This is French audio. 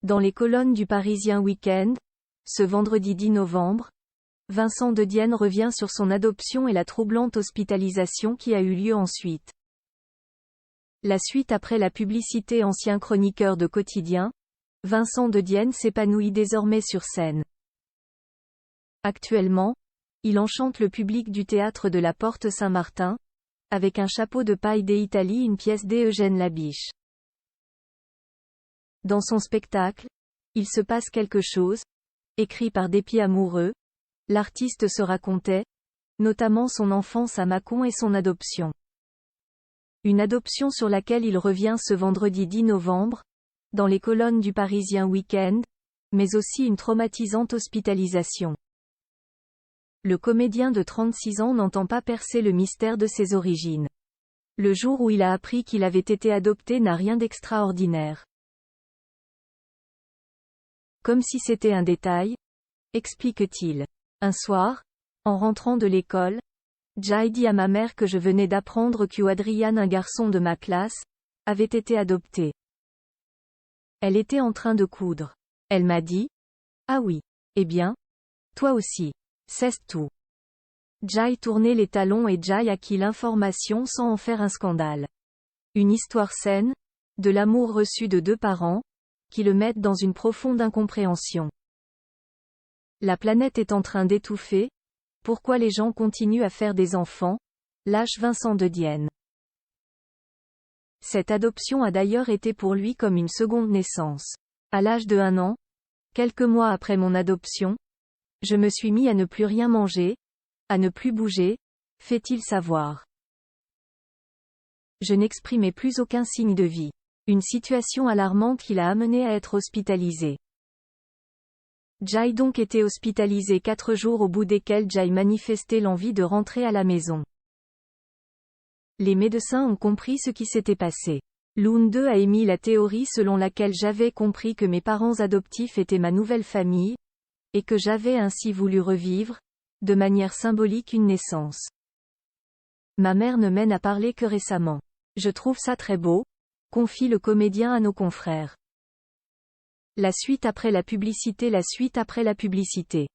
Dans les colonnes du Parisien Week-end, ce vendredi 10 novembre, Vincent de Dienne revient sur son adoption et la troublante hospitalisation qui a eu lieu ensuite. La suite après la publicité. Ancien chroniqueur de quotidien, Vincent de Dienne s'épanouit désormais sur scène. Actuellement, il enchante le public du théâtre de la Porte Saint-Martin, avec un chapeau de paille d'Italie, une pièce d'Eugène Labiche. Dans son spectacle, il se passe quelque chose, écrit par Dépit amoureux, l'artiste se racontait, notamment son enfance à Mâcon et son adoption. Une adoption sur laquelle il revient ce vendredi 10 novembre, dans les colonnes du Parisien Week-end, mais aussi une traumatisante hospitalisation. Le comédien de 36 ans n'entend pas percer le mystère de ses origines. Le jour où il a appris qu'il avait été adopté n'a rien d'extraordinaire. Comme si c'était un détail, explique-t-il. Un soir, en rentrant de l'école, Jai dit à ma mère que je venais d'apprendre qu'Adrian, un garçon de ma classe, avait été adopté. Elle était en train de coudre. Elle m'a dit: ah oui. Eh bien, toi aussi. C'est tout. Jai tournait les talons et Jai acquit l'information sans en faire un scandale. Une histoire saine, de l'amour reçu de deux parents, qui le mettent dans une profonde incompréhension. La planète est en train d'étouffer. Pourquoi les gens continuent à faire des enfants? Lâche Vincent de Dienne. Cette adoption a d'ailleurs été pour lui comme une seconde naissance. À l'âge de 1 an, quelques mois après mon adoption, je me suis mis à ne plus rien manger, à ne plus bouger, fait-il savoir. Je n'exprimais plus aucun signe de vie. Une situation alarmante qui l'a amené à être hospitalisé. Jai donc était hospitalisé 4 jours au bout desquels Jai manifestait l'envie de rentrer à la maison. Les médecins ont compris ce qui s'était passé. L'une d'eux a émis la théorie selon laquelle j'avais compris que mes parents adoptifs étaient ma nouvelle famille, et que j'avais ainsi voulu revivre, de manière symbolique, une naissance. Ma mère ne m'en a parlé que récemment. Je trouve ça très beau, confie le comédien à nos confrères. La suite après la publicité. La suite après la publicité.